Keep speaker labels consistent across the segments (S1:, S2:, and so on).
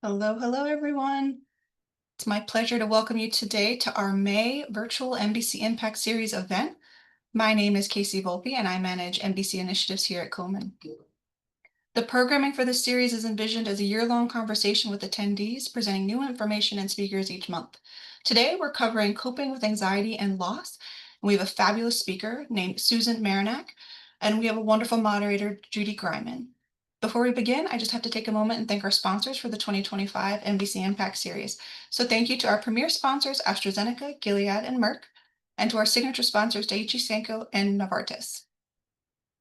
S1: Hello, hello, everyone. It's my pleasure to welcome you today to our May virtual NBC Impact Series event. My name is Casey Volpe, and I manage NBC initiatives here at Komen. The programming for this series is envisioned as a year-long conversation with attendees, presenting new information and speakers each month. Today, we're covering coping with anxiety and loss. And we have a fabulous speaker named Susan Marinac, and we have a wonderful moderator, Judy Greiman. Before we begin, I just have to take a moment and thank our sponsors for the 2025 NBC Impact Series. So thank you to our premier sponsors, AstraZeneca, Gilead, and Merck, and to our signature sponsors, Daiichi Sankyo and Novartis.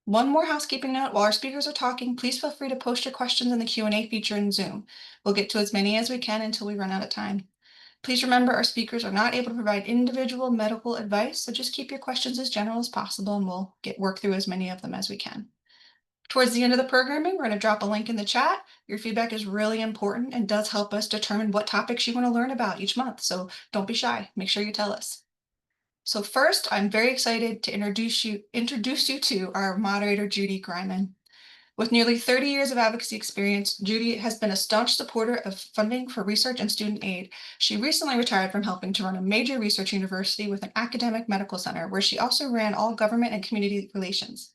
S1: One more housekeeping note, while our speakers are talking, please feel free to post your questions in the Q&A feature in Zoom. We'll get to as many as we can until we run out of time. Please remember our speakers are not able to provide individual medical advice, so just keep your questions as general as possible and we'll work through as many of them as we can. Towards the end of the programming, we're going to drop a link in the chat. Your feedback is really important and does help us determine what topics you want to learn about each month, so don't be shy. Make sure you tell us. So first, I'm very excited to introduce you to our moderator, Judy Greiman. With nearly 30 years of advocacy experience, Judy has been a staunch supporter of funding for research and student aid. She recently retired from helping to run a major research university with an academic medical center, where she also ran all government and community relations.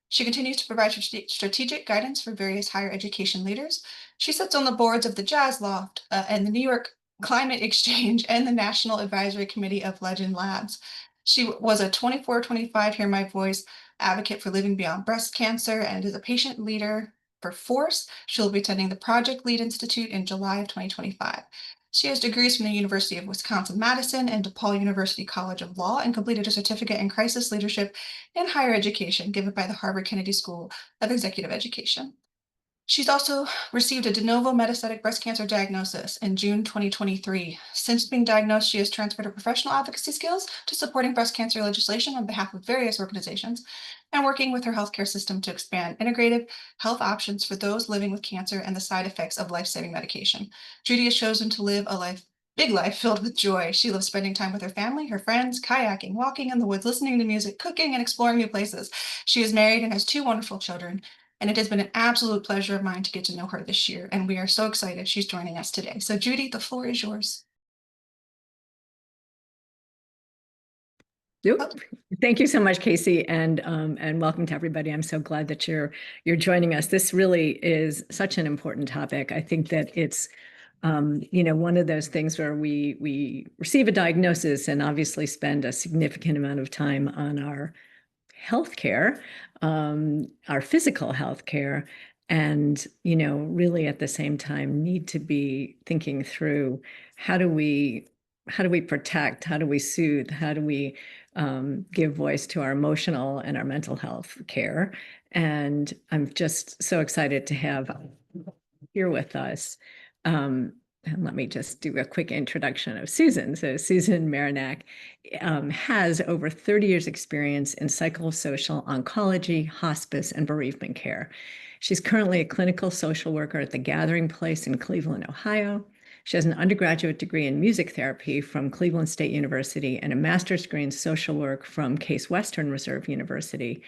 S1: She continues to provide strategic guidance for various higher education leaders. She sits on the boards of the Jazz Loft and the New York Climate Exchange and the National Advisory Committee of Legend Labs. She was a 24/25 Hear My Voice advocate for Living Beyond Breast Cancer and is a patient leader for FORCE. She'll be attending the Project Lead Institute in July of 2025. She has degrees from the University of Wisconsin-Madison and DePaul University College of Law, and completed a certificate in crisis leadership in higher education given by the Harvard Kennedy School of Executive Education. She's also received a de novo metastatic breast cancer diagnosis in June 2023. Since being diagnosed, she has transferred her professional advocacy skills to supporting breast cancer legislation on behalf of various organizations and working with her healthcare system to expand integrative health options for those living with cancer and the side effects of life-saving medication. Judy has chosen to live a big life filled with joy. She loves spending time with her family, her friends, kayaking, walking in the woods, listening to music, cooking, and exploring new places. She is married and has two wonderful children, and it has been an absolute pleasure of mine to get to know her this year, and we are so excited she's joining us today. So Judy, the floor is yours.
S2: Yep. Thank you so much, Casey, and welcome to everybody. I'm so glad that you're joining us. This really is such an important topic. I think that it's one of those things where we receive a diagnosis and obviously spend a significant amount of time on our healthcare, our physical healthcare, and really at the same time need to be thinking through how do we protect, how do we soothe, how do we give voice to our emotional and our mental health care. And I'm just so excited to have here with us. And let me just do a quick introduction of Susan. So Susan Marinac has over 30 years experience in psychosocial oncology, hospice, and bereavement care. She's currently a clinical social worker at the Gathering Place in Cleveland, Ohio. She has an undergraduate degree in music therapy from Cleveland State University and a master's degree in social work from Case Western Reserve University.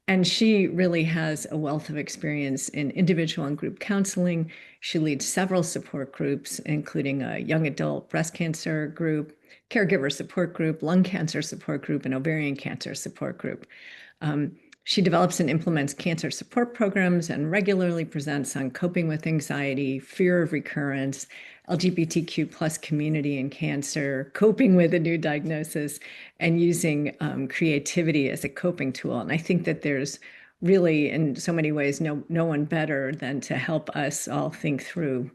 S2: And she really has a wealth of experience in individual and group counseling. She leads several support groups, including a young adult breast cancer group, caregiver support group, lung cancer support group, and ovarian cancer support group. She develops and implements cancer support programs and regularly presents on coping with anxiety, fear of recurrence, LGBTQ plus community and cancer, coping with a new diagnosis, and using creativity as a coping tool. And I think that there's really, in so many ways, no one better than to help us all think through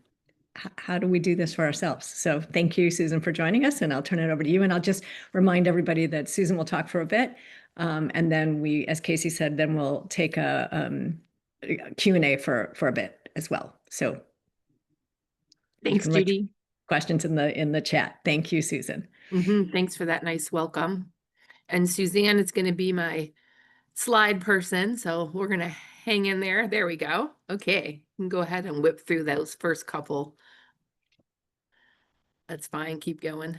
S2: how do we do this for ourselves. So thank you, Susan, for joining us, and I'll turn it over to you. And I'll just remind everybody that Susan will talk for a bit. And then we, as Casey said, then we'll take a Q&A for a bit as well. So
S3: thanks, Judy.
S2: Questions in the chat. Thank you, Susan.
S3: Thanks for that nice welcome. And Suzanne is going to be my slide person, so we're going to hang in there. There we go. Okay, you can go ahead and whip through those first couple. That's fine. Keep going.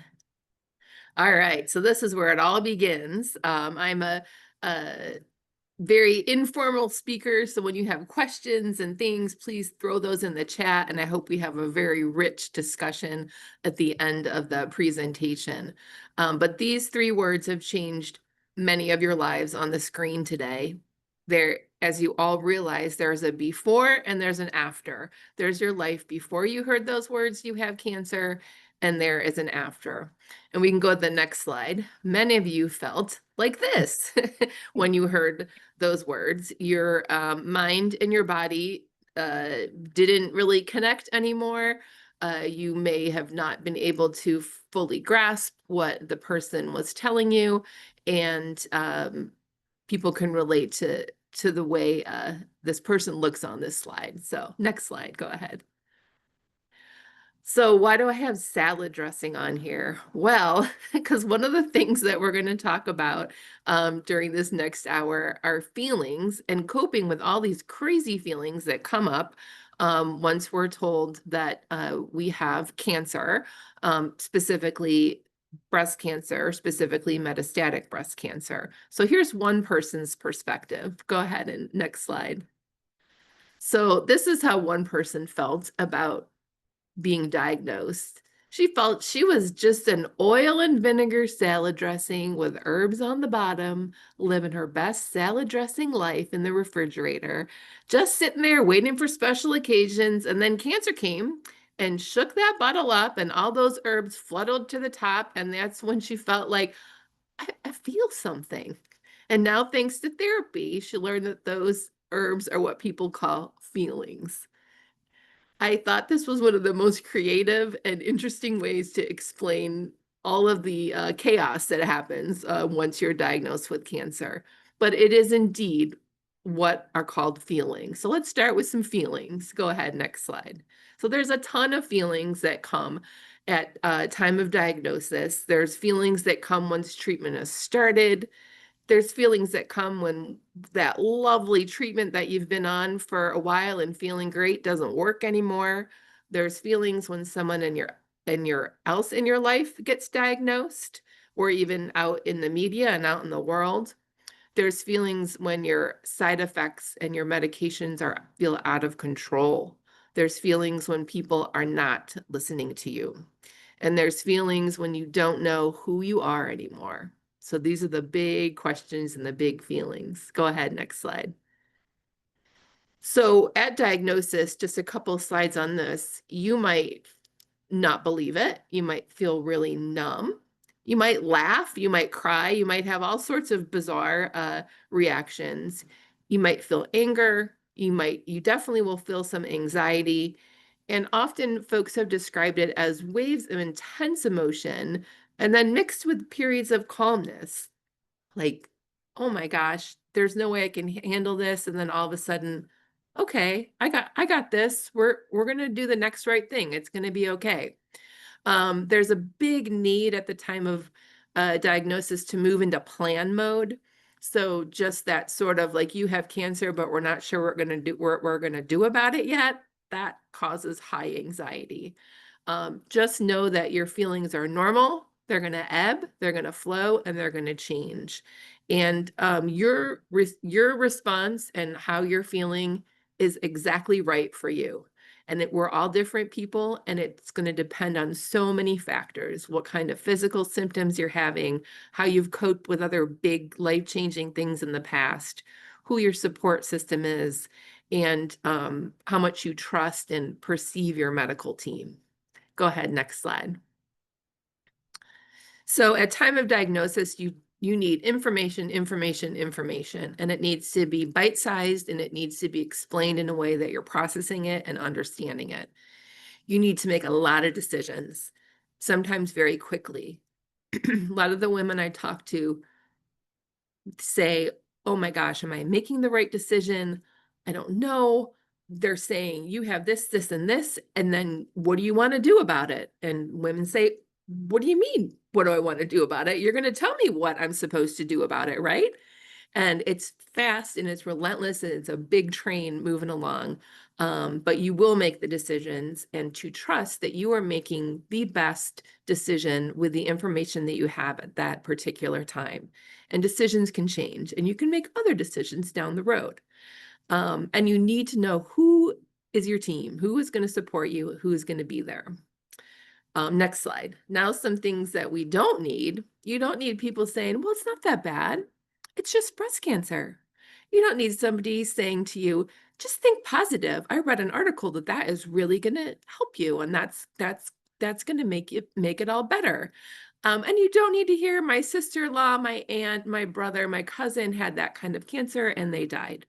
S3: All right, so this is where it all begins. I'm a very informal speakers. So when you have questions and things, please throw those in the chat. And I hope we have a very rich discussion at the end of the presentation. But these 3 words have changed many of your lives on the screen today. There, as you all realize, there's a before and there's an after. There's your life before you heard those words, you have cancer, and there is an after. And we can go to the next slide. Many of you felt like this when you heard those words. Your mind and your body didn't really connect anymore. You may have not been able to fully grasp what the person was telling you, and people can relate to the way this person looks on this slide. So next slide, go ahead. So why do I have salad dressing on here? Well, because one of the things that we're going to talk about during this next hour are feelings and coping with all these crazy feelings that come up once we're told that we have cancer, specifically breast cancer, specifically metastatic breast cancer. So here's one person's perspective. Go ahead and next slide. So this is how one person felt about being diagnosed. She felt she was just an oil and vinegar salad dressing with herbs on the bottom, living her best salad dressing life in the refrigerator, just sitting there waiting for special occasions. And then cancer came and shook that bottle up, and all those herbs flooded to the top. And that's when she felt like, I feel something. And now, thanks to therapy, she learned that those herbs are what people call feelings. I thought this was one of the most creative and interesting ways to explain all of the chaos that happens once you're diagnosed with cancer. But it is indeed what are called feelings. So let's start with some feelings. Go ahead, next slide. So there's a ton of feelings that come at time of diagnosis. There's feelings that come once treatment has started. There's feelings that come when that lovely treatment that you've been on for a while and feeling great doesn't work anymore. There's feelings when someone in your else in your life gets diagnosed, or even out in the media and out in the world. There's feelings when your side effects and your medications feel out of control. There's feelings when people are not listening to you. And there's feelings when you don't know who you are anymore. So these are the big questions and the big feelings. Go ahead, next slide. So at diagnosis, just a couple slides on this, you might not believe it. You might feel really numb. You might laugh, you might cry, you might have all sorts of bizarre reactions. You might feel anger, you definitely will feel some anxiety. And often folks have described it as waves of intense emotion and then mixed with periods of calmness. Like, oh my gosh, there's no way I can handle this. And then all of a sudden, okay, I got this. We're gonna do the next right thing. It's gonna be okay. There's a big need at the time of diagnosis to move into plan mode. So just that sort of like, you have cancer, but we're not sure what we're gonna do about it yet. That causes high anxiety. Just know that your feelings are normal. They're gonna ebb, they're gonna flow, and they're gonna change. And your response and how you're feeling is exactly right for you. And we're all different people, and it's going to depend on so many factors: what kind of physical symptoms you're having, how you've coped with other big life-changing things in the past, who your support system is, and how much you trust and perceive your medical team. Go ahead, next slide. So at time of diagnosis, you need information, and it needs to be bite-sized, and it needs to be explained in a way that you're processing it and understanding it. You need to make a lot of decisions, sometimes very quickly. A lot of the women I talk to say, oh my gosh, am I making the right decision? I don't know. They're saying, you have this, this, and this, and then what do you want to do about it? And women say, what do you mean? What do I want to do about it? You're going to tell me what I'm supposed to do about it, right? And it's fast and it's relentless and it's a big train moving along. But you will make the decisions, and to trust that you are making the best decision with the information that you have at that particular time. And decisions can change, and you can make other decisions down the road. And you need to know who is your team, who is going to support you, who is going to be there. Next slide. Now, some things that we don't need. You don't need people saying, well, it's not that bad. It's just breast cancer. You don't need somebody saying to you, just think positive. I read an article that is really going to help you, and that's going to make it all better. And you don't need to hear my sister-in-law, my aunt, my brother, my cousin had that kind of cancer and they died.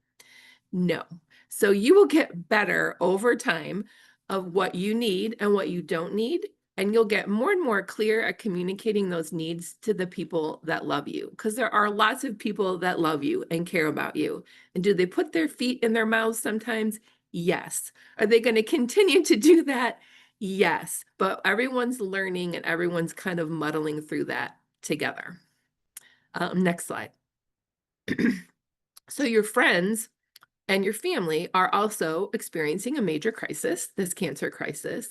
S3: No. So you will get better over time of what you need and what you don't need. And you'll get more and more clear at communicating those needs to the people that love you. Because there are lots of people that love you and care about you. And do they put their feet in their mouths sometimes? Yes. Are they going to continue to do that? Yes. But everyone's learning and everyone's kind of muddling through that together. Next slide. So your friends and your family are also experiencing a major crisis, this cancer crisis.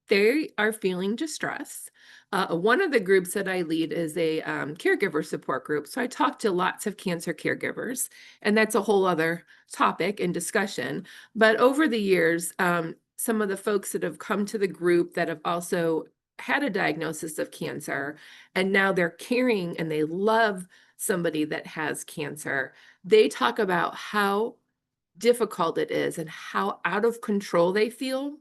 S3: They are feeling distress. One of the groups that I lead is a caregiver support group. So I talk to lots of cancer caregivers, and that's a whole other topic and discussion. But over the years, some of the folks that have come to the group that have also had a diagnosis of cancer, and now they're caring and they love somebody that has cancer, they talk about how difficult it is and how out of control they feel.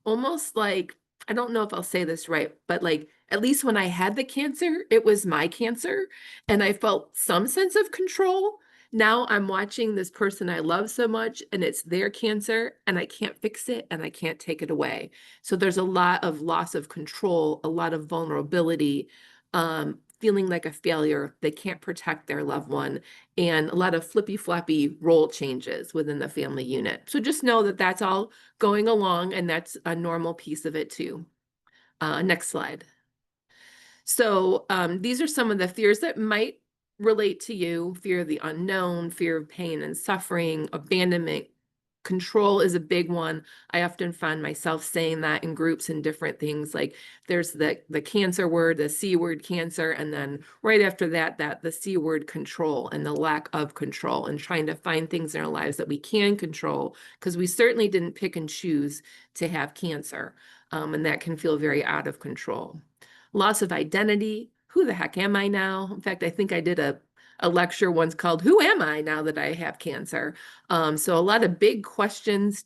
S3: Almost like, I don't know if I'll say this right, but like, at least when I had the cancer, it was my cancer and I felt some sense of control. Now I'm watching this person I love so much and it's their cancer and I can't fix it and I can't take it away. So there's a lot of loss of control, a lot of vulnerability, feeling like a failure. They can't protect their loved one, and a lot of flippy floppy role changes within the family unit. So just know that that's all going along, and that's a normal piece of it too. Next slide. So these are some of the fears that might relate to you: fear of the unknown, fear of pain and suffering, abandonment. Control is a big one. I often find myself saying that in groups and different things. Like there's the cancer word, the C word cancer, and then right after that, the C word control and the lack of control, and trying to find things in our lives that we can control, because we certainly didn't pick and choose to have cancer. And that can feel very out of control. Loss of identity. Who the heck am I now? In fact, I think I did a lecture once called "Who Am I Now That I Have Cancer?" So a lot of big questions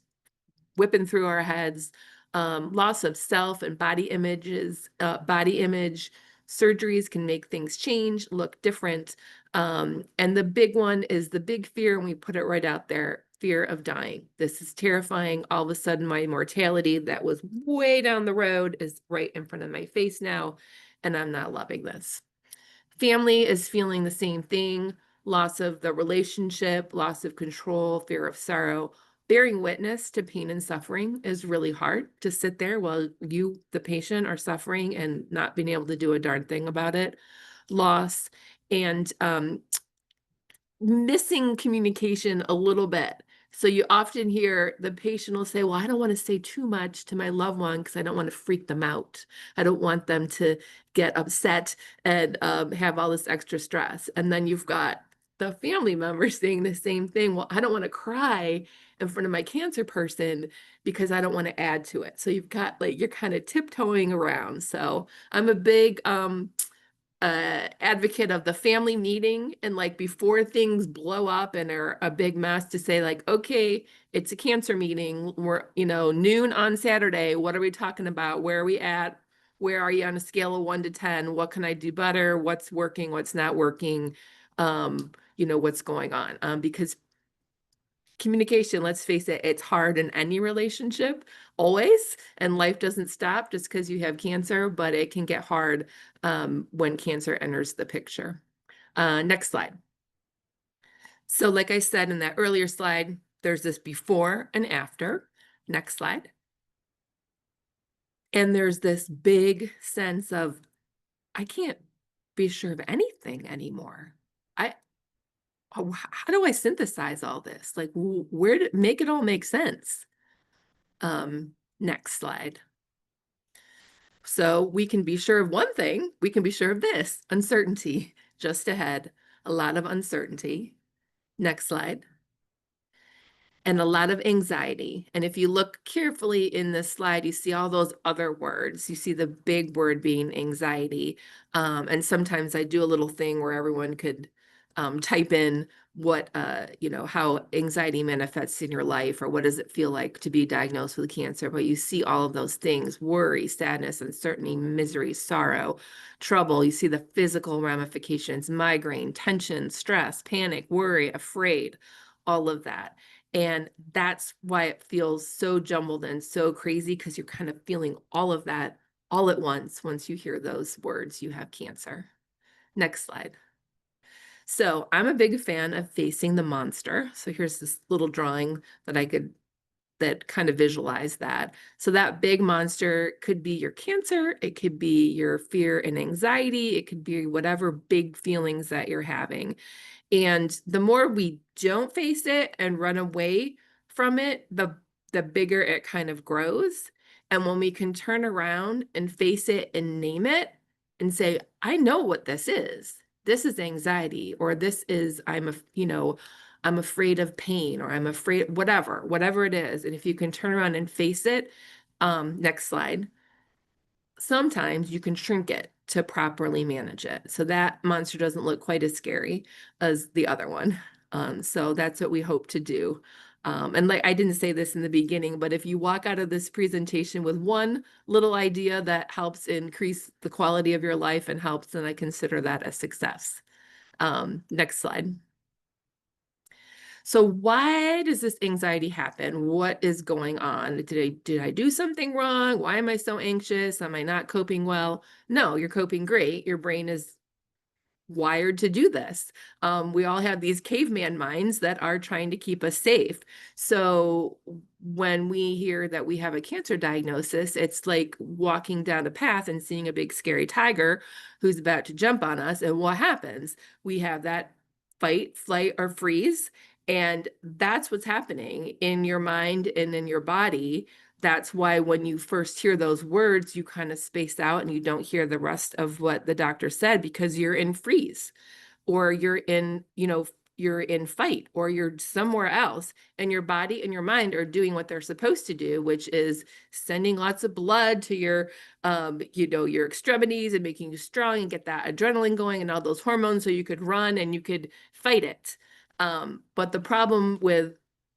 S3: whipping through our heads. Loss of self and body images, body image. Surgeries can make things change, look different. And the big one is the big fear, and we put it right out there: fear of dying. This is terrifying. All of a sudden, my mortality that was way down the road is right in front of my face now, and I'm not loving this. Family is feeling the same thing: loss of the relationship, loss of control, fear of sorrow. Bearing witness to pain and suffering is really hard, to sit there while you, the patient, are suffering and not being able to do a darn thing about it. Loss and missing communication a little bit. So you often hear the patient will say, well, I don't want to say too much to my loved one because I don't want to freak them out. I don't want them to get upset and have all this extra stress. And then you've got the family member saying the same thing. Well, I don't want to cry in front of my cancer person because I don't want to add to it. So you've got, like, you're kind of tiptoeing around. So I'm a big advocate of the family meeting, and like before things blow up and are a big mess, to say like, okay, it's a cancer meeting. We're, noon on Saturday. What are we talking about? Where are we at? Where are you on a scale of 1 to 10? What can I do better? What's working? What's not working? What's going on? Because communication, let's face it, it's hard in any relationship, always, and life doesn't stop just because you have cancer, but it can get hard when cancer enters the picture. Next slide. So like I said in that earlier slide, there's this before and after. Next slide. And there's this big sense of, I can't be sure of anything anymore. oh, how do I synthesize all this? Like, where to make it all make sense? Next slide. So we can be sure of one thing, we can be sure of this: uncertainty just ahead, a lot of uncertainty. Next slide. And a lot of anxiety. And if you look carefully in this slide, you see all those other words. You see the big word being anxiety. And sometimes I do a little thing where everyone could type in what, how anxiety manifests in your life, or what does it feel like to be diagnosed with cancer. But you see all of those things: worry, sadness, uncertainty, misery, sorrow, trouble. You see the physical ramifications: migraine, tension, stress, panic, worry, afraid, all of that. And that's why it feels so jumbled and so crazy, because you're kind of feeling all of that all at once you hear those words, you have cancer. Next slide. So I'm a big fan of facing the monster. So here's this little drawing that kind of visualize that. So that big monster could be your cancer, it could be your fear and anxiety, it could be whatever big feelings that you're having. And the more we don't face it and run away from it, the bigger it kind of grows. And when we can turn around and face it and name it and say, I know what this is. This is anxiety, or this is, I'm afraid of pain, or I'm afraid, whatever it is. And if you can turn around and face it, next slide, sometimes you can shrink it to properly manage it. So that monster doesn't look quite as scary as the other one. So that's what we hope to do. And like I didn't say this in the beginning, but if you walk out of this presentation with one little idea that helps increase the quality of your life and helps, then I consider that a success. Next slide. So why does this anxiety happen? What is going on? Did I do something wrong? Why am I so anxious? Am I not coping well? No, you're coping great. Your brain is wired to do this. We all have these caveman minds that are trying to keep us safe. So when we hear that we have a cancer diagnosis, it's like walking down a path and seeing a big scary tiger who's about to jump on us. And what happens? We have that fight, flight, or freeze. And that's what's happening in your mind and in your body. That's why when you first hear those words, you kind of space out and you don't hear the rest of what the doctor said, because you're in freeze, or you're in, you're in fight, or you're somewhere else, and your body and your mind are doing what they're supposed to do, which is sending lots of blood to your, your extremities and making you strong and get that adrenaline going and all those hormones so you could run and you could fight it. But the problem with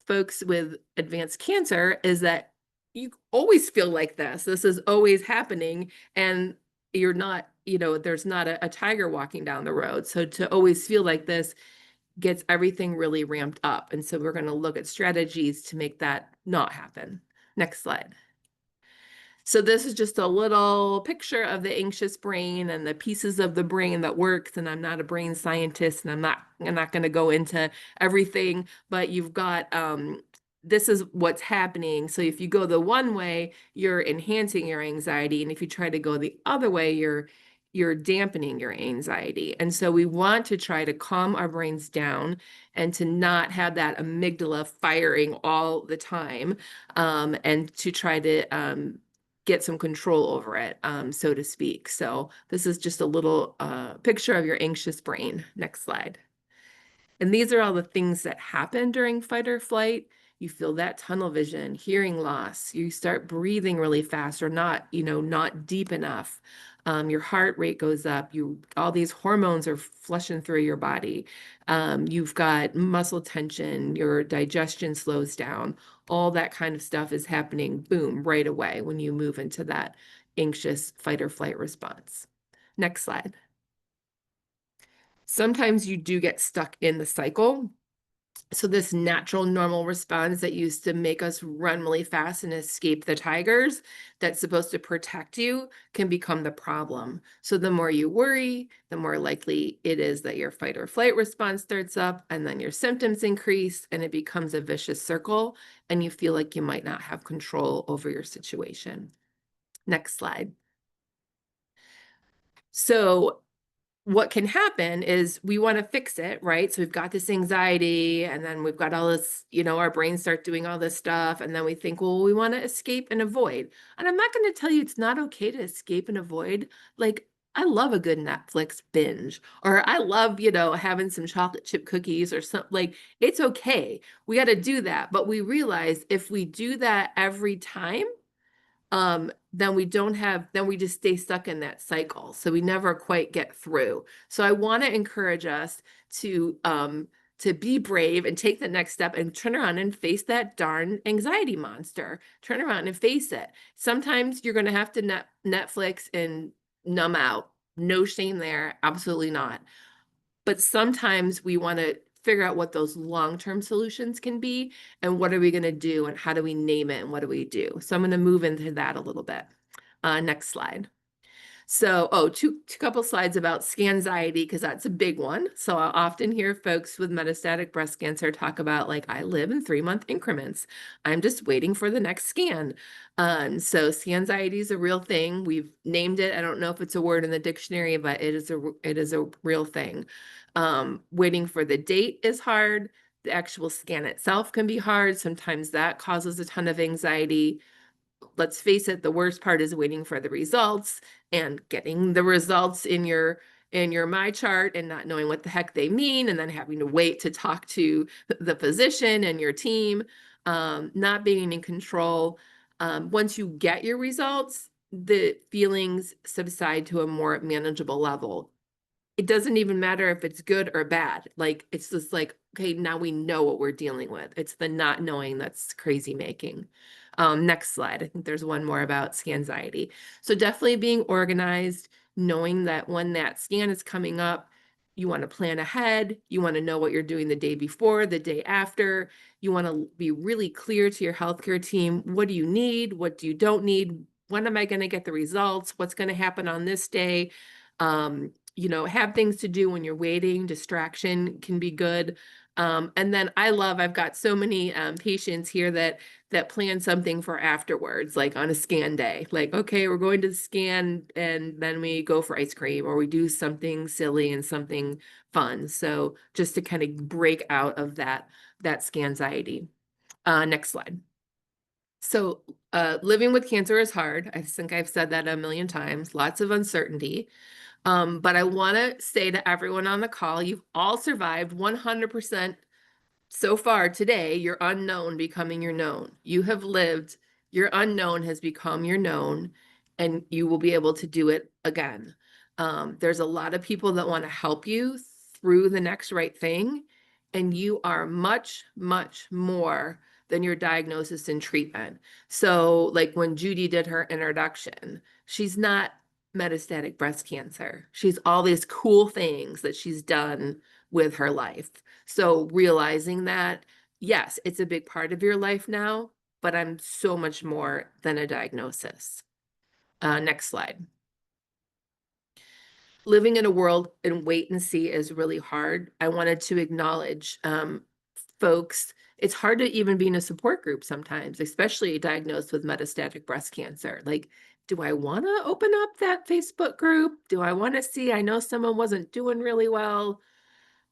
S3: folks with advanced cancer is that you always feel like this. This is always happening, and you're not, there's not a tiger walking down the road. So to always feel like this gets everything really ramped up. And so we're going to look at strategies to make that not happen. Next slide. So this is just a little picture of the anxious brain and the pieces of the brain that works. And I'm not a brain scientist, and I'm not going to go into everything, but you've got, this is what's happening. So if you go the one way, you're enhancing your anxiety. And if you try to go the other way, you're dampening your anxiety. And so we want to try to calm our brains down and to not have that amygdala firing all the time, and to try to, get some control over it, so to speak. So this is just a little picture of your anxious brain. Next slide. And these are all the things that happen during fight or flight. You feel that tunnel vision, hearing loss. You start breathing really fast, or not, not deep enough. Your heart rate goes up. All these hormones are flushing through your body. You've got muscle tension. Your digestion slows down. All that kind of stuff is happening, boom, right away when you move into that anxious fight or flight response. Next slide. Sometimes you do get stuck in the cycle. So this natural, normal response that used to make us run really fast and escape the tigers that's supposed to protect you can become the problem. So the more you worry, the more likely it is that your fight or flight response starts up, and then your symptoms increase, and it becomes a vicious circle, and you feel like you might not have control over your situation. Next slide. So what can happen is we want to fix it, right? So we've got this anxiety, and then we've got all this, our brains start doing all this stuff. And then we think, well, we want to escape and avoid. And I'm not going to tell you it's not okay to escape and avoid. Like, I love a good Netflix binge, or I love, having some chocolate chip cookies or something. Like, it's okay. We got to do that. But we realize if we do that every time, then we just stay stuck in that cycle. So we never quite get through. So I want to encourage us to be brave and take the next step and turn around and face that darn anxiety monster. Turn around and face it. Sometimes you're going to have to Netflix and numb out. No shame there. Absolutely not. But sometimes we want to figure out what those long-term solutions can be, and what are we going to do, and how do we name it, and what do we do? So I'm going to move into that a little bit. Next slide. So, two couple slides about scanxiety, because that's a big one. So I often hear folks with metastatic breast cancer talk about, like, I live in 3-month increments. I'm just waiting for the next scan. So scanxiety is a real thing. We've named it. I don't know if it's a word in the dictionary, but it is a real thing. Waiting for the date is hard. The actual scan itself can be hard. Sometimes that causes a ton of anxiety. Let's face it, the worst part is waiting for the results and getting the results in your MyChart and not knowing what the heck they mean, and then having to wait to talk to the physician and your team, not being in control. Once you get your results, the feelings subside to a more manageable level. It doesn't even matter if it's good or bad. Like, it's just like, okay, now we know what we're dealing with. It's the not knowing that's crazy making. Next slide. I think there's one more about scanxiety. So definitely being organized, knowing that when that scan is coming up, you want to plan ahead. You want to know what you're doing the day before, the day after. You want to be really clear to your healthcare team. What do you need? What do you don't need? When am I going to get the results? What's going to happen on this day? Have things to do when you're waiting. Distraction can be good. And then I've got so many patients here that plan something for afterwards, like on a scan day. Like, okay, we're going to the scan, and then we go for ice cream, or we do something silly and something fun. So just to kind of break out of that scanxiety. Next slide. So living with cancer is hard. I think I've said that a million times. Lots of uncertainty. But I want to say to everyone on the call, you've all survived 100% so far today. Your unknown becoming your known. You have lived, your unknown has become your known, and you will be able to do it again. There's a lot of people that want to help you through the next right thing, and you are much, much more than your diagnosis and treatment. So like when Judy did her introduction, she's not metastatic breast cancer. She's all these cool things that she's done with her life. So realizing that, yes, it's a big part of your life now, but I'm so much more than a diagnosis. Next slide. Living in a world in wait and see is really hard. I wanted to acknowledge folks. It's hard to even be in a support group sometimes, especially diagnosed with metastatic breast cancer. Like, do I want to open up that Facebook group? Do I want to see? I know someone wasn't doing really well.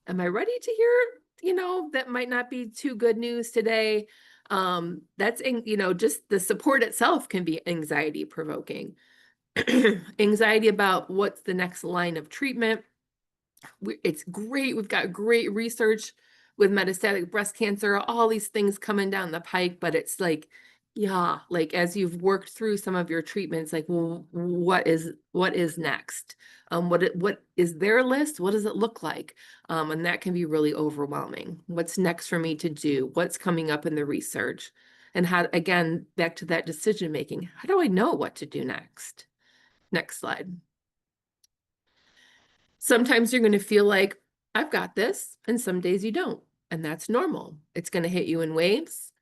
S3: Am I ready to hear, that might not be too good news today? That's, just the support itself can be anxiety provoking. Anxiety about what's the next line of treatment. It's great. We've got great research with metastatic breast cancer, all these things coming down the pike, but it's like, yeah, like as you've worked through some of your treatments, like, well, what is next? What is their list? What does it look like? And that can be really overwhelming. What's next for me to do? What's coming up in the research? And how, again, back to that decision making, how do I know what to do next? Next slide. Sometimes you're going to feel like, I've got this, and some days you don't. And that's normal. It's going to hit you in waves.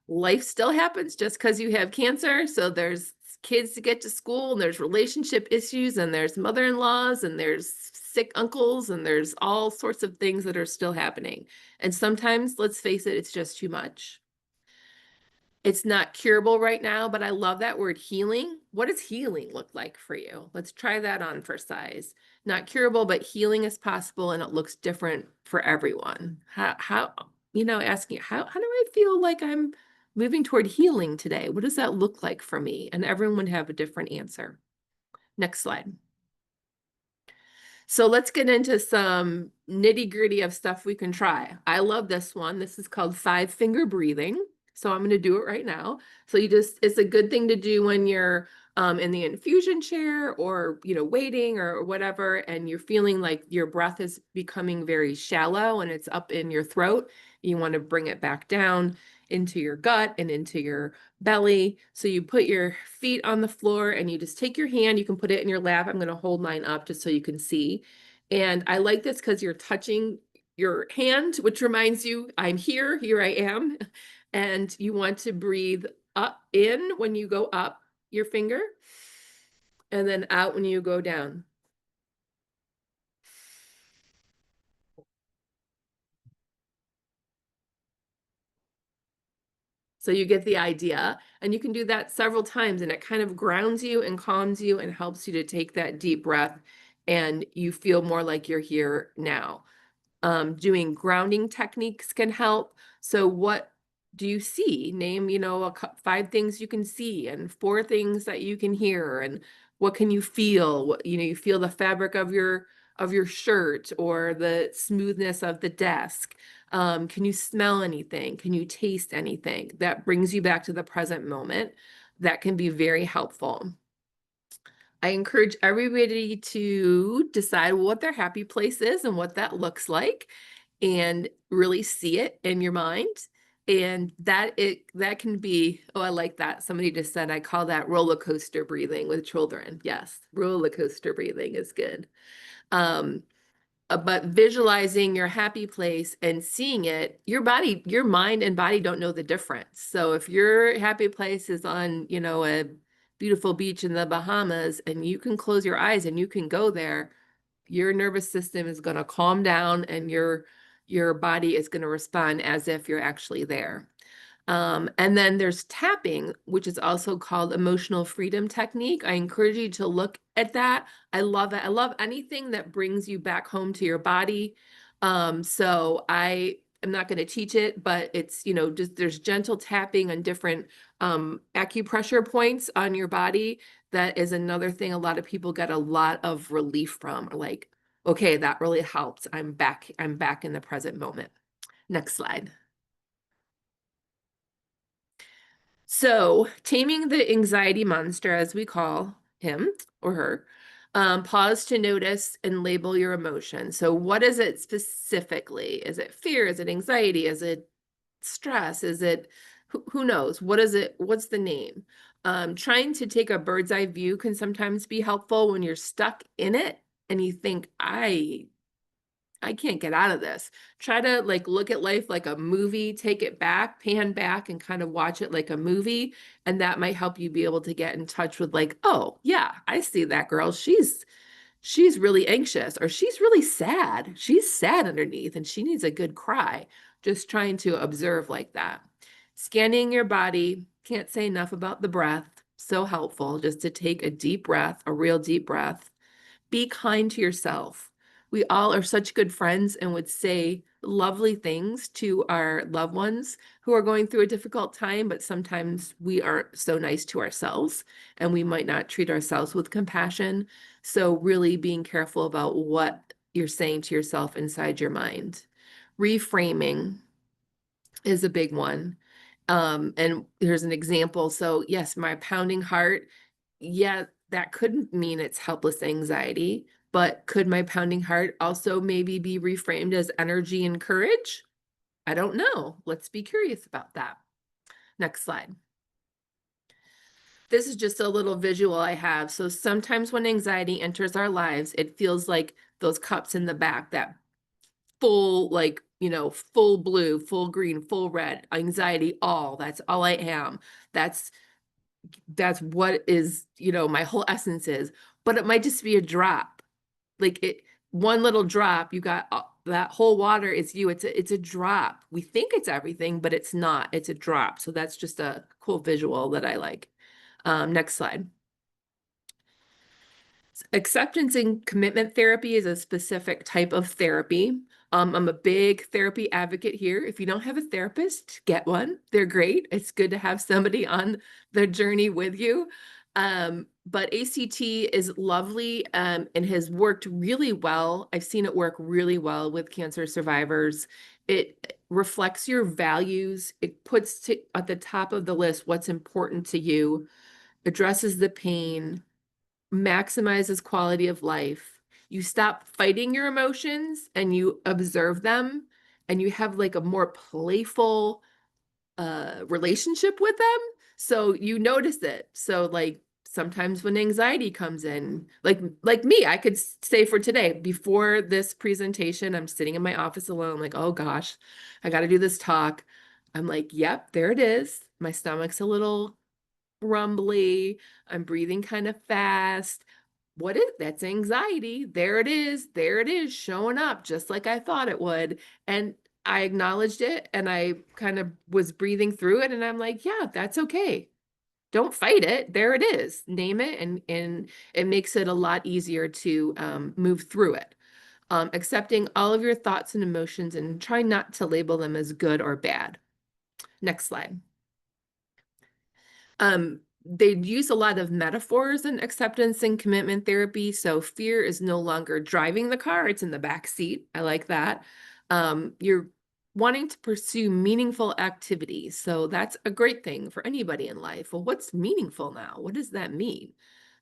S3: Life still happens just because you have cancer. So there's kids to get to school, and there's relationship issues, and there's mother-in-laws, and there's sick uncles, and there's all sorts of things that are still happening. And sometimes, let's face it, it's just too much. It's not curable right now, but I love that word healing. What does healing look like for you? Let's try that on for size. Not curable, but healing is possible and it looks different for everyone. How, asking how do I feel like I'm moving toward healing today? What does that look like for me? And everyone would have a different answer. Next slide. So let's get into some nitty-gritty of stuff we can try. I love this one. This is called 5-finger breathing. So I'm going to do it right now. So it's a good thing to do when you're in the infusion chair or, waiting or whatever, and you're feeling like your breath is becoming very shallow and it's up in your throat. You want to bring it back down into your gut and into your belly. So you put your feet on the floor and you just take your hand, you can put it in your lap. I'm going to hold mine up just so you can see. And I like this because you're touching your hand, which reminds you, I'm here I am. And you want to breathe up in when you go up your finger and then out when you go down. So you get the idea, and you can do that several times, and it kind of grounds you and calms you and helps you to take that deep breath, and you feel more like you're here now. Doing grounding techniques can help. So what do you see? Name, 5 things you can see and 4 things that you can hear, and what can you feel? What, you feel the fabric of your shirt or the smoothness of the desk. Can you smell anything? Can you taste anything? That brings you back to the present moment. That can be very helpful. I encourage everybody to decide what their happy place is and what that looks like and really see it in your mind. And that can be, oh, I like that. Somebody just said, I call that roller coaster breathing with children. Yes, roller coaster breathing is good. But visualizing your happy place and seeing it, your mind and body don't know the difference. So if your happy place is on, a beautiful beach in the Bahamas and you can close your eyes and you can go there, your nervous system is going to calm down and your body is going to respond as if you're actually there. And then there's tapping, which is also called emotional freedom technique. I encourage you to look at that. I love it. I love anything that brings you back home to your body. So I am not going to teach it, but it's, just there's gentle tapping on different acupressure points on your body. That is another thing a lot of people get a lot of relief from, like, okay, that really helps. I'm back in the present moment. Next slide. So taming the anxiety monster, as we call him or her, pause to notice and label your emotion. So what is it specifically? Is it fear? Is it anxiety? Is it stress? Is it, who knows? What is it? What's the name? Trying to take a bird's eye view can sometimes be helpful when you're stuck in it and you think, I can't get out of this. Try to look at life like a movie, take it back, pan back and kind of watch it like a movie. And that might help you be able to get in touch with oh yeah, I see that girl. She's really anxious or she's really sad. She's sad underneath and she needs a good cry. Just trying to observe like that. Scanning your body. Can't say enough about the breath. So helpful just to take a deep breath, a real deep breath. Be kind to yourself. We all are such good friends and would say lovely things to our loved ones who are going through a difficult time, but sometimes we aren't so nice to ourselves and we might not treat ourselves with compassion. So really being careful about what you're saying to yourself inside your mind. Reframing is a big one. And here's an example. So yes, my pounding heart, yeah, that couldn't mean it's helpless anxiety, but could my pounding heart also maybe be reframed as energy and courage? I don't know. Let's be curious about that. Next slide. This is just a little visual I have. So sometimes when anxiety enters our lives, it feels like those cups in the back, that full, full blue, full green, full red, anxiety, that's all I am. That's what is, my whole essence is, but it might just be a drop. One little drop, you got that whole water is you. It's a drop. We think it's everything, but it's not. It's a drop. So that's just a cool visual that I like. Next slide. Acceptance and commitment therapy is a specific type of therapy. I'm a big therapy advocate here. If you don't have a therapist, get one. They're great. It's good to have somebody on the journey with you. But ACT is lovely and has worked really well. I've seen it work really well with cancer survivors. It reflects your values. It puts at the top of the list what's important to you, addresses the pain, maximizes quality of life. You stop fighting your emotions and you observe them, and you have like a more playful relationship with them. So you notice it. So like sometimes when anxiety comes in, like me, I could say for today, before this presentation, I'm sitting in my office alone, like, oh gosh, I got to do this talk. I'm like, yep, there it is. My stomach's a little rumbly. I'm breathing kind of fast. What is that's anxiety? There it is. There it is showing up just like I thought it would. And I acknowledged it and I kind of was breathing through it. And I'm like, yeah, that's okay. Don't fight it. There it is. Name it. And it makes it a lot easier to move through it. Accepting all of your thoughts and emotions and try not to label them as good or bad. Next slide. They use a lot of metaphors in acceptance and commitment therapy. So fear is no longer driving the car, it's in the back seat. I like that. You're wanting to pursue meaningful activities. So that's a great thing for anybody in life. Well, what's meaningful now? What does that mean?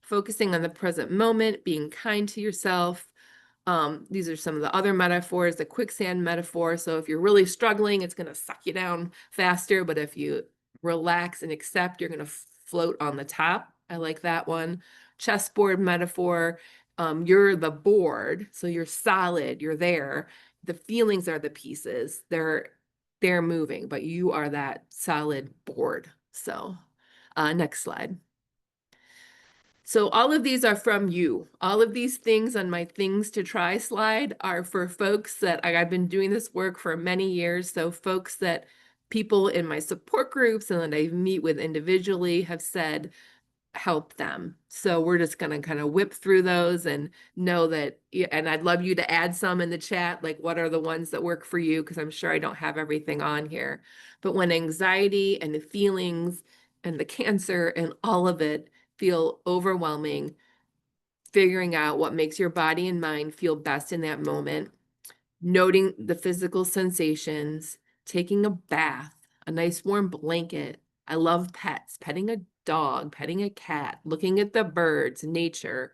S3: Focusing on the present moment, being kind to yourself. These are some of the other metaphors, the quicksand metaphor. So if you're really struggling, it's going to suck you down faster. But if you relax and accept, you're going to float on the top. I like that one. Chessboard metaphor. You're the board, so you're solid, you're there. The feelings are the pieces. They're moving, but you are that solid board. So next slide. So all of these are from you. All of these things on my things to try slide are for folks that I've been doing this work for many years. So folks that people in my support groups and that I meet with individually have said help them. So we're just going to kind of whip through those and know that, and I'd love you to add some in the chat, like what are the ones that work for you? Because I'm sure I don't have everything on here. But when anxiety and the feelings and the cancer and all of it feel overwhelming, figuring out what makes your body and mind feel best in that moment, noting the physical sensations, taking a bath, a nice warm blanket. I love pets, petting a dog, petting a cat, looking at the birds, nature,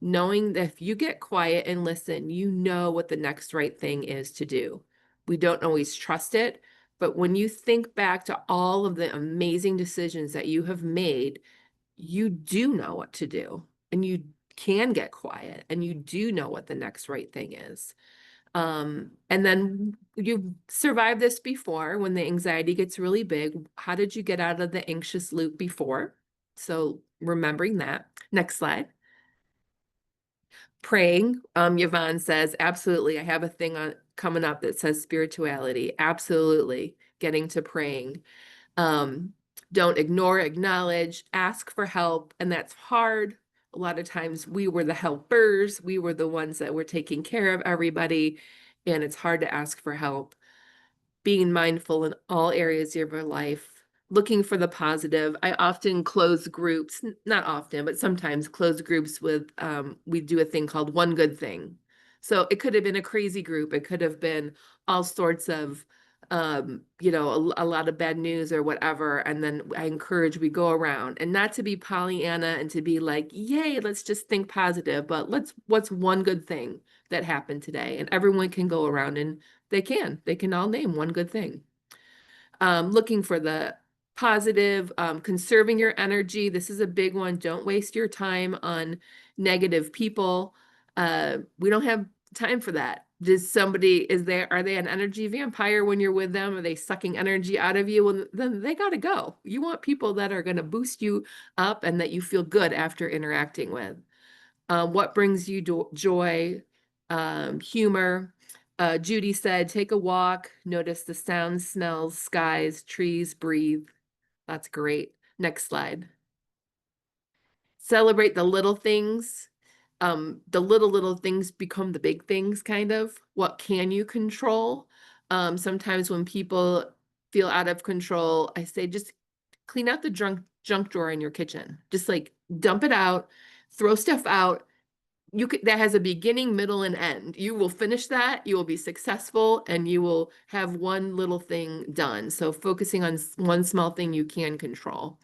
S3: knowing that if you get quiet and listen, you know what the next right thing is to do. We don't always trust it, but when you think back to all of the amazing decisions that you have made, you do know what to do, and you can get quiet, and you do know what the next right thing is. And then you've survived this before when the anxiety gets really big. How did you get out of the anxious loop before? So remembering that. Next slide. Praying. Yvonne says, absolutely. I have a thing on coming up that says spirituality. Absolutely. Getting to praying. Don't ignore, acknowledge, ask for help. And that's hard. A lot of times we were the helpers. We were the ones that were taking care of everybody. And it's hard to ask for help. Being mindful in all areas of your life, looking for the positive. I often close groups, not often, but sometimes close groups with, we do a thing called One Good Thing. So it could have been a crazy group. It could have been all sorts of a lot of bad news or whatever. And then I encourage we go around, and not to be Pollyanna and to be like, yay, let's just think positive, but what's one good thing that happened today? And everyone can go around and they can all name one good thing. Looking for the positive, conserving your energy. This is a big one. Don't waste your time on negative people. We don't have time for that. Are they an energy vampire when you're with them? Are they sucking energy out of you? Well, then they got to go. You want people that are going to boost you up and that you feel good after interacting with. What brings you joy, humor, Judy said, take a walk, notice the sounds, smells, skies, trees, breathe. That's great. Next slide. Celebrate the little things. The little things become the big things, kind of. What can you control? Sometimes when people feel out of control, I say just clean out the junk drawer in your kitchen. Just like dump it out, throw stuff out. That has a beginning, middle, and end. You will finish that, you will be successful, and you will have one little thing done. So focusing on one small thing you can control.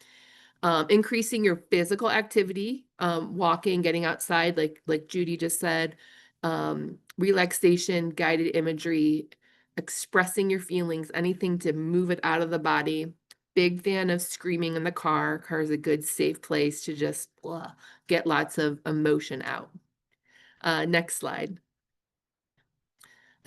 S3: Increasing your physical activity, walking, getting outside, like Judy just said, relaxation, guided imagery, expressing your feelings, anything to move it out of the body. Big fan of screaming in the car. Car is a good, safe place to just get lots of emotion out. Next slide.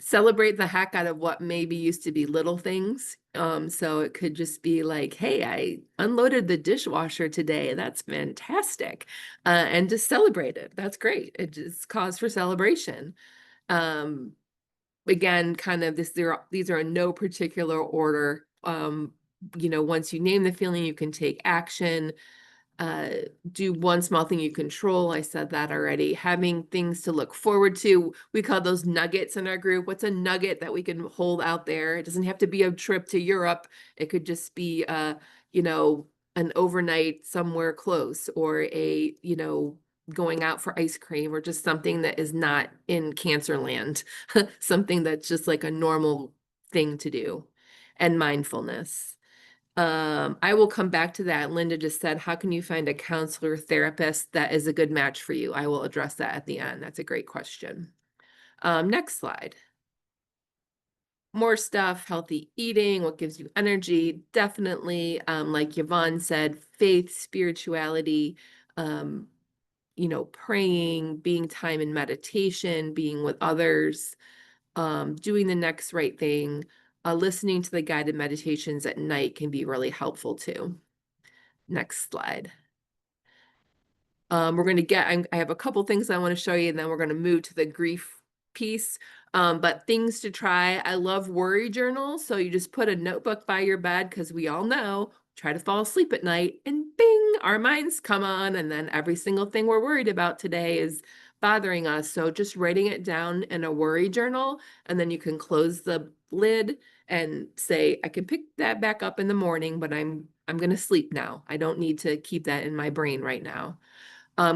S3: Celebrate the heck out of what maybe used to be little things. So it could just be like, hey, I unloaded the dishwasher today. That's fantastic. And just celebrate it. That's great. It just cause for celebration. Again, kind of these are in no particular order. Once you name the feeling, you can take action. Do one small thing you control. I said that already. Having things to look forward to. We call those nuggets in our group. What's a nugget that we can hold out there? It doesn't have to be a trip to Europe. It could just be, an overnight somewhere close, or going out for ice cream, or just something that is not in cancer land. Something that's just like a normal thing to do. And mindfulness. I will come back to that. Linda just said, how can you find a counselor or therapist that is a good match for you? I will address that at the end. That's a great question. Next slide. More stuff, healthy eating, what gives you energy. Definitely, like Yvonne said, faith, spirituality, praying, being time in meditation, being with others, doing the next right thing. Listening to the guided meditations at night can be really helpful too. Next slide. We're going to I have a couple things I want to show you, and then we're going to move to the grief piece. But things to try. I love worry journals. So you just put a notebook by your bed, because we all know, try to fall asleep at night and bing, our minds come on. And then every single thing we're worried about today is bothering us. So just writing it down in a worry journal, and then you can close the lid and say, I can pick that back up in the morning, but I'm going to sleep now. I don't need to keep that in my brain right now.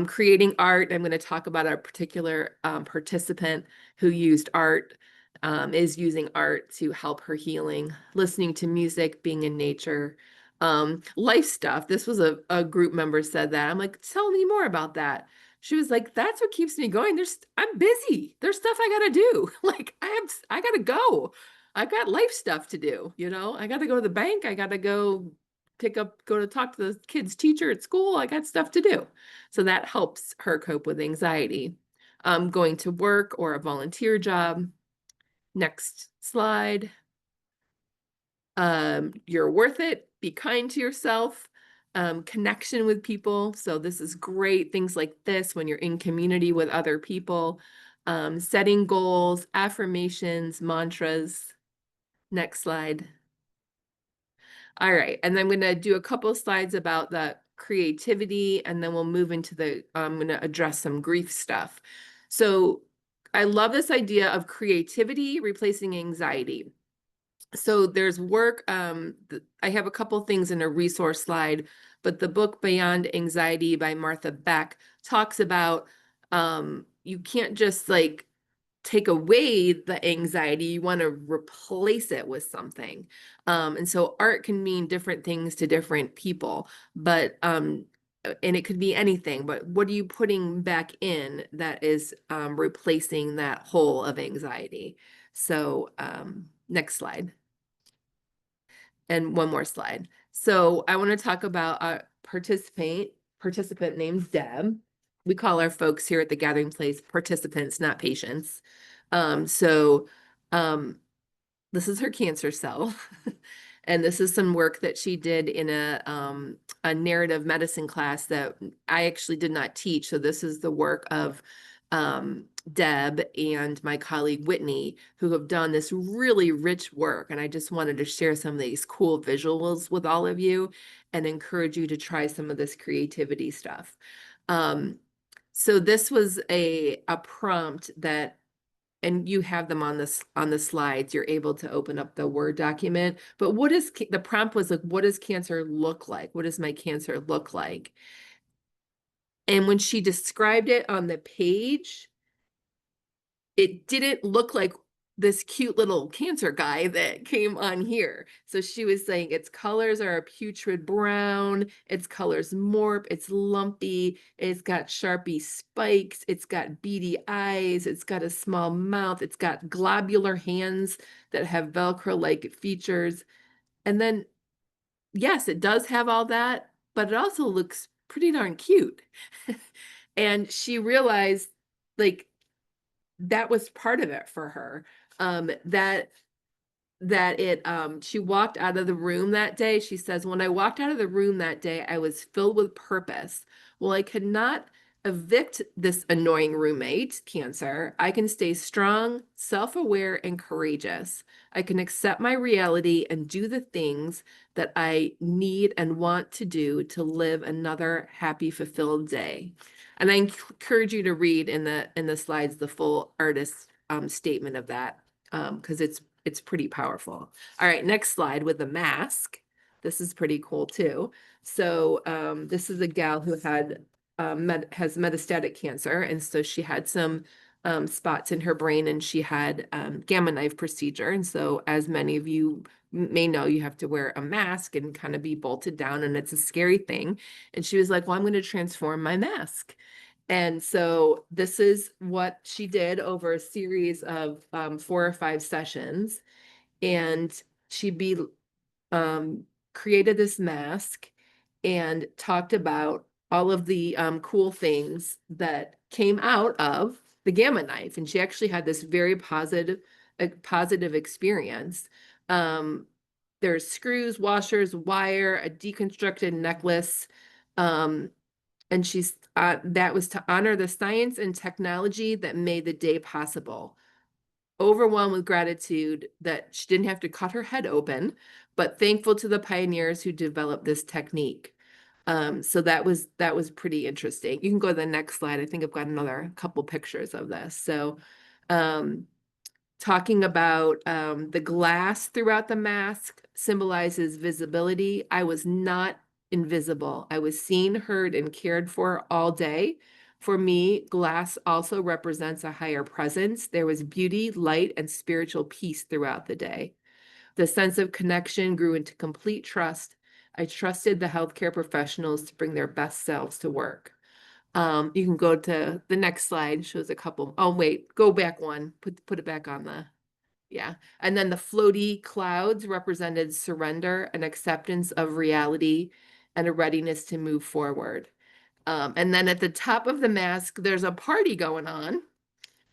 S3: Creating art. I'm going to talk about a particular participant who used art, is using art to help her healing. Listening to music, being in nature. Life stuff. This was a group member said that. I'm like, tell me more about that. She was like, that's what keeps me going. I'm busy. There's stuff I gotta do. Like I gotta go. I've got life stuff to do. I gotta go to the bank. I gotta go to talk to the kid's teacher at school. I got stuff to do. So that helps her cope with anxiety. Going to work or a volunteer job. Next slide. You're worth it. Be kind to yourself. Connection with people. So this is great. Things like this when you're in community with other people. Setting goals, affirmations, mantras. Next slide. All right, and then I'm going to do a couple of slides about the creativity, and then we'll move into I'm going to address some grief stuff. So I love this idea of creativity replacing anxiety. So there's work, I have a couple things in a resource slide, but the book Beyond Anxiety by Martha Beck talks about you can't just like take away the anxiety, you want to replace it with something. And so art can mean different things to different people, but and it could be anything, but what are you putting back in that is replacing that hole of anxiety? So next slide. And one more slide. So I want to talk about a participant named Deb. We call our folks here at the Gathering Place participants, not patients. This is her cancer cell. And this is some work that she did in a narrative medicine class that I actually did not teach. So this is the work of Deb and my colleague Whitney, who have done this really rich work. And I just wanted to share some of these cool visuals with all of you and encourage you to try some of this creativity stuff. So this was a prompt that, and you have them on the slides, you're able to open up the Word document. But what is the prompt was like, what does cancer look like? What does my cancer look like? And when she described it on the page, it didn't look like this cute little cancer guy that came on here. So she was saying its colors are a putrid brown, its colors morph, it's lumpy, it's got Sharpie spikes, it's got beady eyes, it's got a small mouth, it's got globular hands that have Velcro-like features. And then, yes, it does have all that, but it also looks pretty darn cute. And she realized, like, that was part of it for her. She walked out of the room that day. She says, when I walked out of the room that day, I was filled with purpose. Well, I could not evict this annoying roommate, cancer. I can stay strong, self-aware, and courageous. I can accept my reality and do the things that I need and want to do to live another happy, fulfilled day. And I encourage you to read in the slides the full artist statement of that, because it's pretty powerful. All right, next slide with the mask. This is pretty cool too. So this is a gal who had has metastatic cancer, and so she had some spots in her brain, and she had Gamma knife procedure. And so, as many of you may know, you have to wear a mask and kind of be bolted down, and it's a scary thing. And she was like, well, I'm going to transform my mask. And so this is what she did over a series of 4 or 5 sessions. And she created this mask and talked about all of the cool things that came out of the Gamma knife. And she actually had this very positive experience. There's screws, washers, wire, a deconstructed necklace. And she's that was to honor the science and technology that made the day possible. Overwhelmed with gratitude that she didn't have to cut her head open, but thankful to the pioneers who developed this technique. So that was pretty interesting. You can go to the next slide. I think I've got another couple pictures of this. So talking about the glass throughout the mask symbolizes visibility. I was not invisible. I was seen, heard, and cared for all day. For me, glass also represents a higher presence. There was beauty, light, and spiritual peace throughout the day. The sense of connection grew into complete trust. I trusted the healthcare professionals to bring their best selves to work. You can go to the next slide, shows a couple. Oh, wait, go back one, put it back on the, yeah. And then the floaty clouds represented surrender and acceptance of reality and a readiness to move forward. And then at the top of the mask, there's a party going on.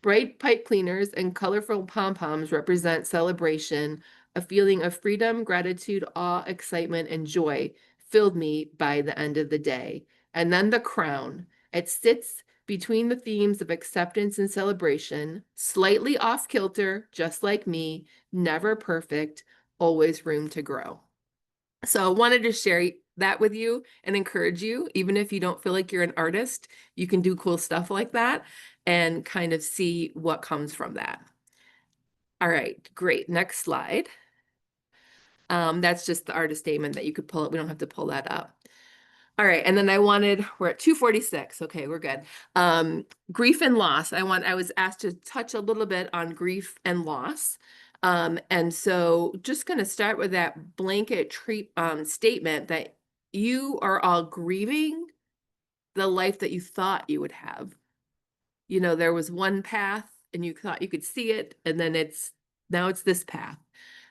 S3: Bright pipe cleaners and colorful pom-poms represent celebration. A feeling of freedom, gratitude, awe, excitement, and joy filled me by the end of the day. And then the crown. It sits between the themes of acceptance and celebration, slightly off kilter, just like me, never perfect, always room to grow. So I wanted to share that with you and encourage you, even if you don't feel like you're an artist, you can do cool stuff like that and kind of see what comes from that. All right, great. Next slide. That's just the artist statement that you could pull up. We don't have to pull that up. All right, and then we're at 2:46. Okay, we're good. Grief and loss. I was asked to touch a little bit on grief and loss. And so just going to start with that blanket statement that you are all grieving the life that you thought you would have. You know, there was one path and you thought you could see it, and then now it's this path.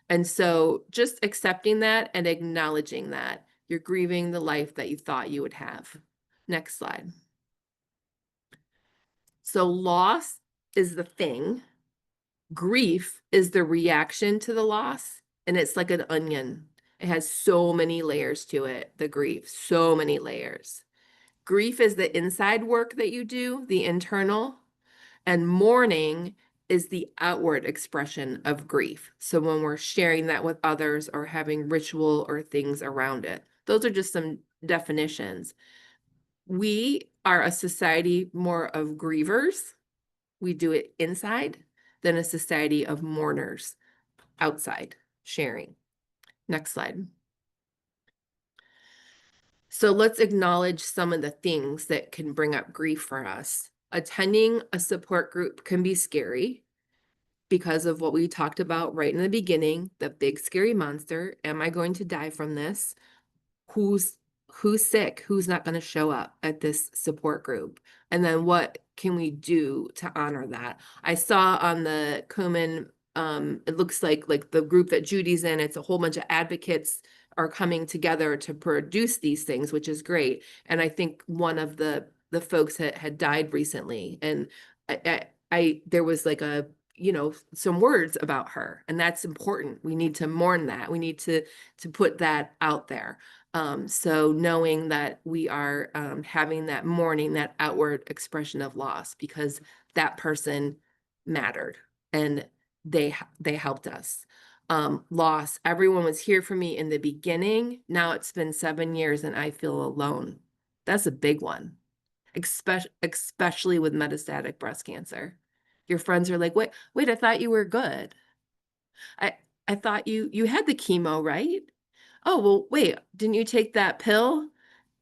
S3: And so just accepting that and acknowledging that you're grieving the life that you thought you would have. Next slide. So loss is the thing. Grief is the reaction to the loss, and it's like an onion. It has so many layers to it, the grief, so many layers. Grief is the inside work that you do, the internal. And mourning is the outward expression of grief. So when we're sharing that with others or having ritual or things around it, those are just some definitions. We are a society more of grievers. We do it inside than a society of mourners outside sharing. Next slide. So let's acknowledge some of the things that can bring up grief for us. Attending a support group can be scary because of what we talked about right in the beginning, the big scary monster. Am I going to die from this? Who's sick? Who's not going to show up at this support group? And then what can we do to honor that? I saw on the Komen, it looks like the group that Judy's in, it's a whole bunch of advocates are coming together to produce these things, which is great. And I think one of the folks had died recently, and I there was like a, you know, some words about her, and that's important. We need to mourn that. We need to put that out there. So knowing that we are having that mourning, that outward expression of loss, because that person mattered and they helped us. Loss. Everyone was here for me in the beginning. Now it's been 7 years and I feel alone. That's a big one, especially with metastatic breast cancer. Your friends are like, wait, I thought you were good. I thought you had the chemo, right? Oh, well, wait, didn't you take that pill?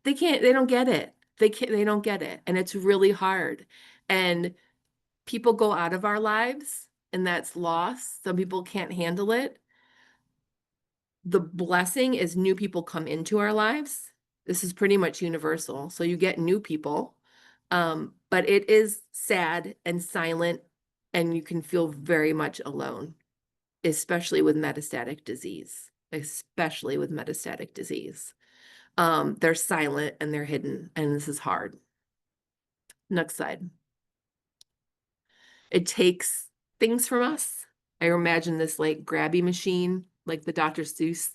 S3: They don't get it. They don't get it. And it's really hard. And people go out of our lives, and that's loss. Some people can't handle it. The blessing is new people come into our lives. This is pretty much universal. So you get new people. But it is sad and silent, and you can feel very much alone, especially with metastatic disease. Especially with metastatic disease. They're silent and they're hidden, and this is hard. Next slide. It takes things from us. I imagine this like grabby machine, like the Dr. Seuss,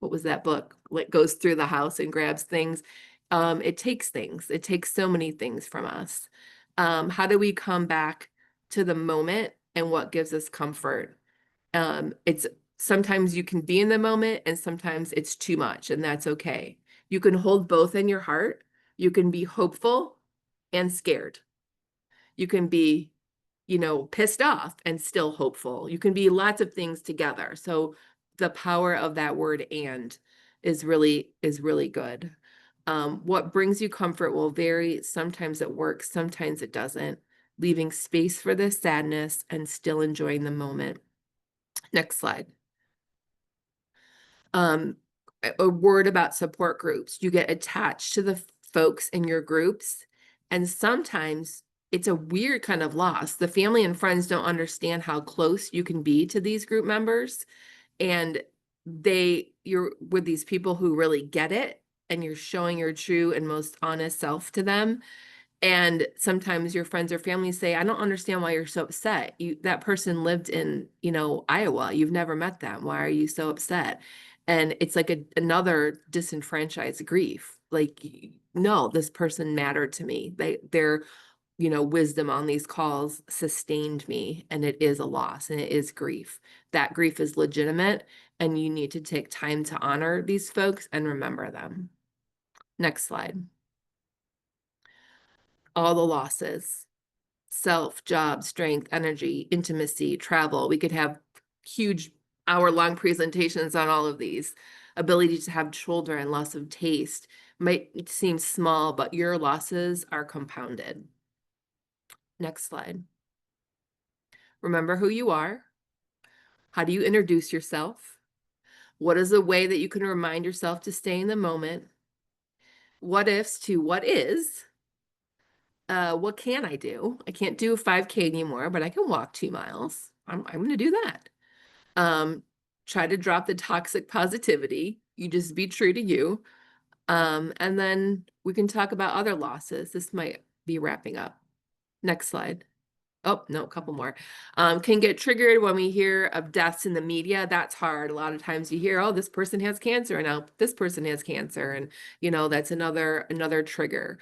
S3: what was that book? Like goes through the house and grabs things. It takes things. It takes so many things from us. How do we come back to the moment and what gives us comfort? It's sometimes you can be in the moment and sometimes it's too much, and that's okay. You can hold both in your heart. You can be hopeful and scared. You can be, you know, pissed off and still hopeful. You can be lots of things together. So the power of that word "and" is really good. What brings you comfort will vary. Sometimes it works, sometimes it doesn't. Leaving space for the sadness and still enjoying the moment. Next slide. A word about support groups. You get attached to the folks in your groups, and sometimes it's a weird kind of loss. The family and friends don't understand how close you can be to these group members, and you're with these people who really get it, and you're showing your true and most honest self to them. And sometimes your friends or family say, I don't understand why you're so upset. That person lived in, you know, Iowa. You've never met them. Why are you so upset? And it's like another disenfranchised grief. Like, no, this person mattered to me. Their, you know, wisdom on these calls sustained me, and it is a loss and it is grief. That grief is legitimate, and you need to take time to honor these folks and remember them. Next slide. All the losses: self, job, strength, energy, intimacy, travel. We could have huge hour-long presentations on all of these. Ability to have children, loss of taste. Might seem small, but your losses are compounded. Next slide. Remember who you are. How do you introduce yourself? What is a way that you can remind yourself to stay in the moment? What ifs to what is? What can I do? I can't do a 5K anymore, but I can walk 2 miles. I'm going to do that. Try to drop the toxic positivity. You just be true to you. And then we can talk about other losses. This might be wrapping up. Next slide. Oh, no, a couple more. Can get triggered when we hear of deaths in the media. That's hard. A lot of times you hear, oh, this person has cancer, and now this person has cancer. And, you know, that's another trigger.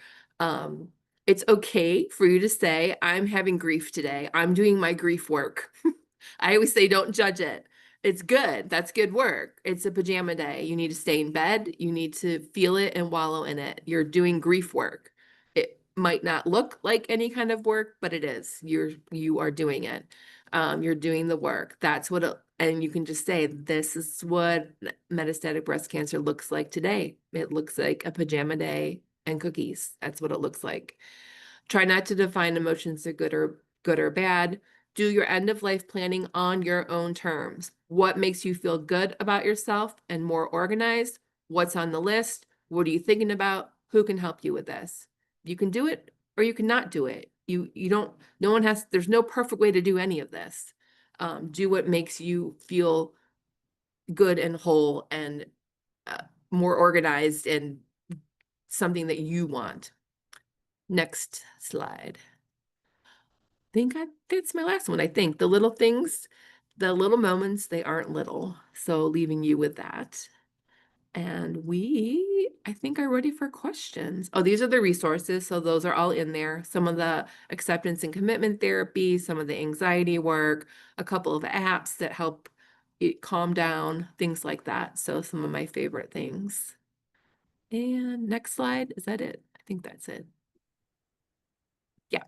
S3: It's okay for you to say, I'm having grief today. I'm doing my grief work. I always say, don't judge it. It's good. That's good work. It's a pajama day. You need to stay in bed. You need to feel it and wallow in it. You're doing grief work. It might not look like any kind of work, but it is. You are doing it. You're doing the work. That's what and you can just say, this is what metastatic breast cancer looks like today. It looks like a pajama day and cookies. That's what it looks like. Try not to define emotions as good or bad. Do your end of life planning on your own terms. What makes you feel good about yourself and more organized? What's on the list? What are you thinking about? Who can help you with this? You can do it or you cannot do it. You don't, no one has, there's no perfect way to do any of this. Do what makes you feel good and whole and more organized and something that you want. Next slide. That's my last one. I think the little things, the little moments, they aren't little. So leaving you with that. And I think are ready for questions. Oh, these are the resources. So those are all in there. Some of the acceptance and commitment therapy, some of the anxiety work, a couple of apps that help it calm down, things like that. So some of my favorite things. And next slide. Is that it? I think that's it. Yeah.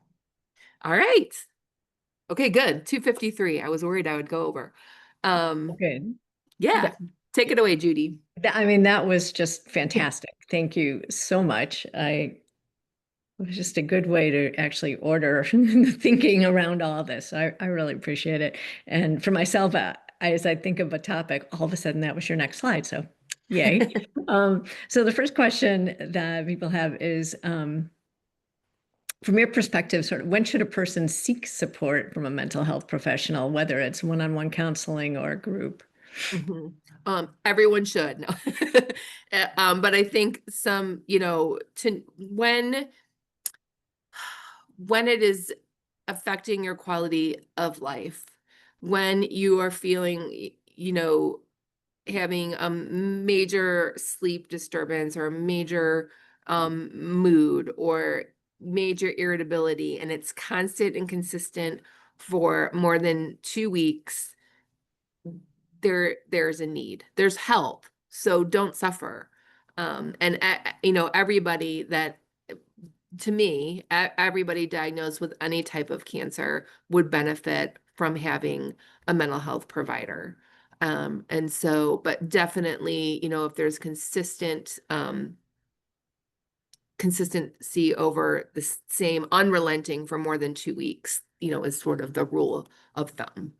S3: All right. Okay, good. 2:53. I was worried I would go over.
S2: Good.
S3: Yeah. Take it away, Judy.
S2: I mean, that was just fantastic. Thank you so much. It was just a good way to actually order thinking around all this. I really appreciate it. And for myself, as I think of a topic, all of a sudden that was your next slide. So yay. So the first question that people have is, from your perspective, sort of when should a person seek support from a mental health professional, whether it's one-on-one counseling or a group?
S3: Everyone should. No. But I think some, when it is affecting your quality of life, when you are feeling, having a major sleep disturbance or a major mood or major irritability, and it's constant and consistent for more than 2 weeks, there's a need. There's help. So don't suffer. Everybody that, to me, everybody diagnosed with any type of cancer would benefit from having a mental health provider. But definitely, if there's consistency over the same unrelenting for more than 2 weeks, is sort of the rule of thumb.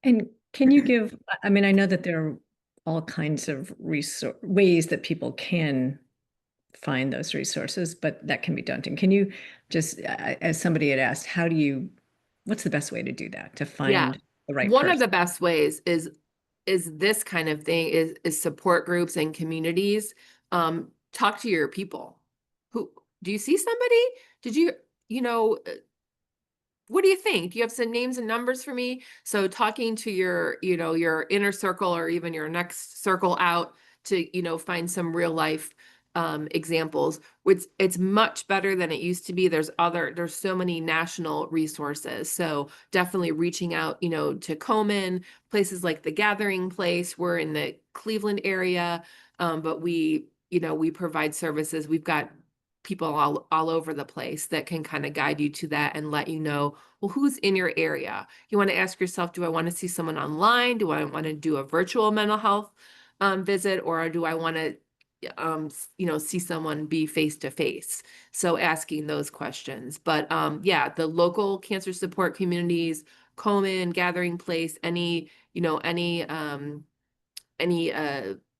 S2: And can you give, I mean, I know that there are all kinds of ways that people can find those resources, but that can be daunting. Can you just, as somebody had asked, what's the best way to do that, to find the right
S3: One
S2: person?
S3: of the best ways is this kind of thing is support groups and communities. Talk to your people. Do you see somebody? Did you, what do you think? Do you have some names and numbers for me? So talking to your inner circle or even your next circle out to, find some real life examples, which it's much better than it used to be. There's so many national resources. So definitely reaching out, to Komen, places like the Gathering Place. We're in the Cleveland area, but we provide services. We've got people all over the place that can kind of guide you to that and let you know, well, who's in your area. You want to ask yourself, do I want to see someone online? Do I want to do a virtual mental health visit, or do I want to see someone be face to face? So asking those questions. But the local cancer support communities, Komen, Gathering Place, any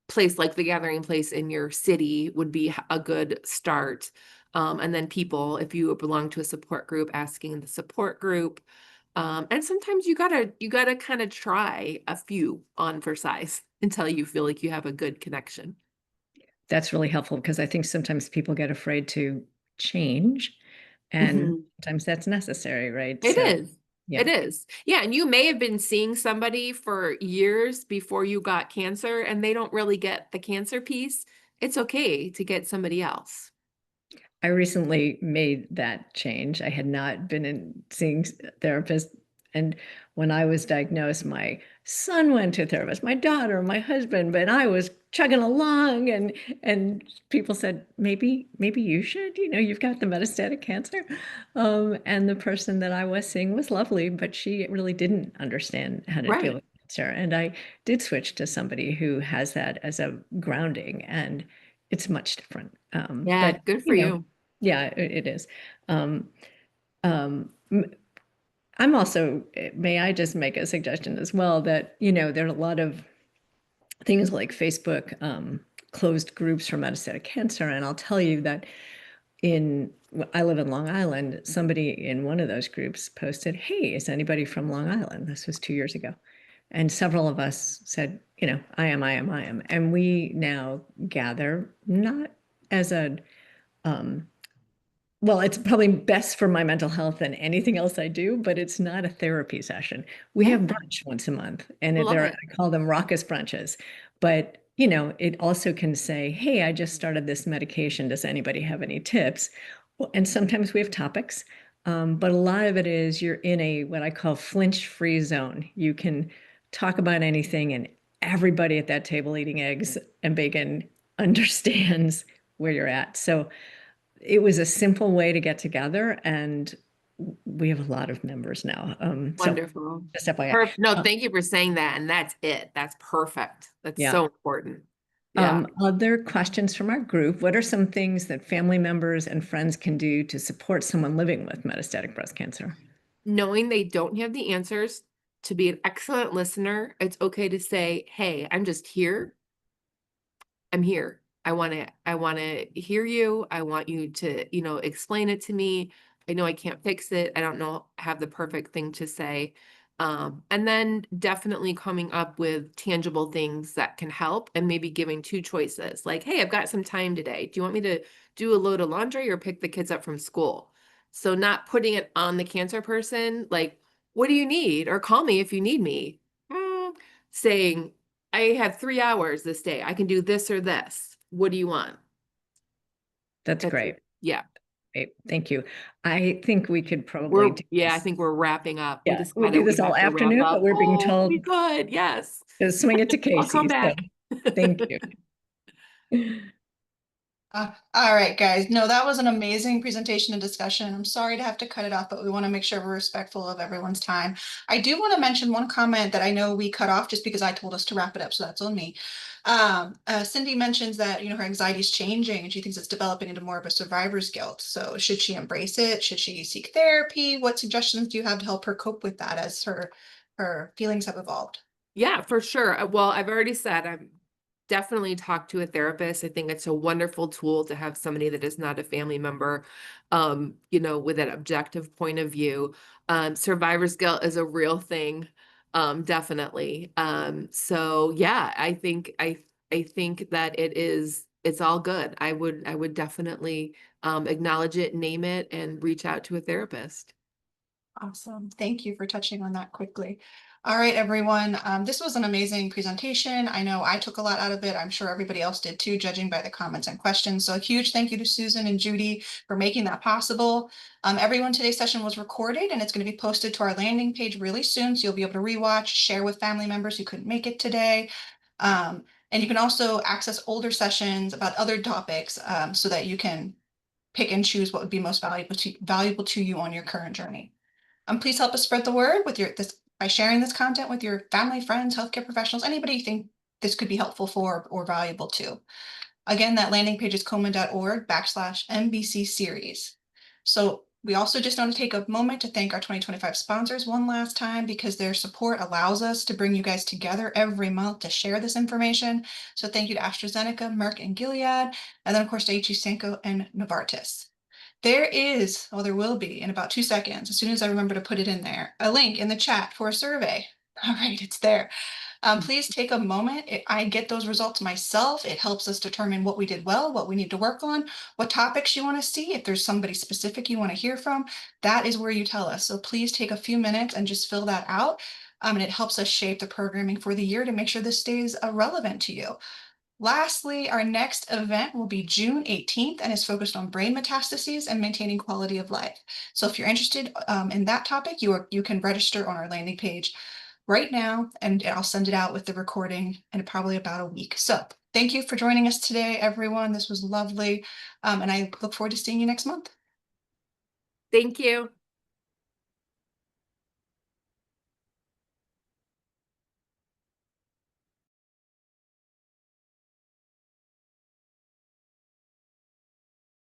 S3: place like the Gathering Place in your city would be a good start. And then people, if you belong to a support group, asking the support group. And sometimes you gotta kind of try a few on for size until you feel like you have a good connection.
S2: That's really helpful because I think sometimes people get afraid to change, and sometimes that's necessary, right?
S3: It is.
S2: Yeah.
S3: It is. Yeah. And you may have been seeing somebody for years before you got cancer and they don't really get the cancer piece. It's okay to get somebody else.
S2: I recently made that change. I had not been seeing a therapist. And when I was diagnosed, my son went to a therapist, my daughter, my husband, but I was chugging along and people said, maybe you should, you've got the metastatic cancer. And the person that I was seeing was lovely, but she really didn't understand how to deal
S3: Right.
S2: with cancer. And I did switch to somebody who has that as a grounding, and it's much different.
S3: Yeah,
S2: But
S3: good for you.
S2: yeah, it is. Um, m- I'm also, may I just make a suggestion as well that, there are a lot of things like Facebook closed groups for metastatic cancer. And I'll tell you that I live in Long Island, somebody in one of those groups posted, "Hey, is anybody from Long Island?" This was 2 years ago. And several of us said, I am. And we now gather not as a, well, it's probably best for my mental health than anything else I do, but it's not a therapy session. We
S3: Yeah,
S2: have brunch once a month, and
S3: love it.
S2: I call them raucous brunches. But, it also can say, "Hey, I just started this medication. Does anybody have any tips?" Well, and sometimes we have topics, but a lot of it is you're in a what I call flinch-free zone. You can talk about anything, and everybody at that table eating eggs and bacon understands where you're at. So it was a simple way to get together, and we have a lot of members now. So
S3: Wonderful.
S2: just FYI.
S3: Perfect. No, thank you for saying that. And that's it. That's perfect. That's
S2: Yeah.
S3: so important. Yeah.
S2: Other questions from our group. What are some things that family members and friends can do to support someone living with metastatic breast cancer?
S3: Knowing they don't have the answers, to be an excellent listener, it's okay to say, "Hey, I'm just here. I'm here. I want to hear you. I want you to, explain it to me. I know I can't fix it. I don't know have the perfect thing to say." And then definitely coming up with tangible things that can help and maybe giving two choices. Like, "Hey, I've got some time today. Do you want me to do a load of laundry or pick the kids up from school?" So not putting it on the cancer person, like, "What do you need?" Or "Call me if you need me." Mm, saying, "I have 3 hours this day. I can do this or this. What do you want?"
S2: That's
S3: That's
S2: great.
S3: it. Yeah.
S2: Great. Thank you. I think we could probably do
S3: I
S2: this.
S3: think we're wrapping up.
S2: Yeah, we'll do
S3: We
S2: this all
S3: have to wrap
S2: afternoon, but
S3: up.
S2: we're being
S3: Oh,
S2: told
S3: we could. Yes.
S2: to swing it to
S3: I'll come
S2: Casey. So
S3: back.
S2: thank you.
S1: All right, guys. No, that was an amazing presentation and discussion. I'm sorry to have to cut it off, but we want to make sure we're respectful of everyone's time. I do want to mention one comment that I know we cut off just because I told us to wrap it up, so that's on me. Cindy mentions that, her anxiety is changing and she thinks it's developing into more of a survivor's guilt. So should she embrace it? Should she seek therapy? What suggestions do you have to help her cope with that as her feelings have evolved?
S3: Yeah, for sure. Well, I've already said I'm definitely talk to a therapist. I think it's a wonderful tool to have somebody that is not a family member, with an objective point of view. Survivor's guilt is a real thing, definitely. So yeah, I think that it's all good. I would definitely acknowledge it, name it, and reach out to a therapist.
S1: Awesome. Thank you for touching on that quickly. All right, everyone. This was an amazing presentation. I know I took a lot out of it. I'm sure everybody else did too, judging by the comments and questions. So a huge thank you to Susan and Judy for making that possible. Everyone, today's session was recorded and it's going to be posted to our landing page really soon. So you'll be able to rewatch, share with family members who couldn't make it today. And you can also access older sessions about other topics so that you can pick and choose what would be most valuable to you on your current journey. Please help us spread the word with this by sharing this content with your family, friends, healthcare professionals, anybody you think this could be helpful for or valuable to. Again, that landing page is komen.org/MBC series. So we also just want to take a moment to thank our 2025 sponsors one last time because their support allows us to bring you guys together every month to share this information. So thank you to AstraZeneca, Merck, and Gilead, and then of course to HE Sanko and Novartis. There will be in about 2 seconds, as soon as I remember to put it in there, a link in the chat for a survey. All right, it's there. Please take a moment. I get those results myself. It helps us determine what we did well, what we need to work on, what topics you want to see. If there's somebody specific you want to hear from, that is where you tell us. So please take a few minutes and just fill that out. And it helps us shape the programming for the year to make sure this stays relevant to you. Lastly, our next event will be June 18th and is focused on brain metastases and maintaining quality of life. So if you're interested in that topic, you can register on our landing page right now, and I'll send it out with the recording in probably about a week. So thank you for joining us today, everyone. This was lovely, and I look forward to seeing you next month.
S3: Thank you.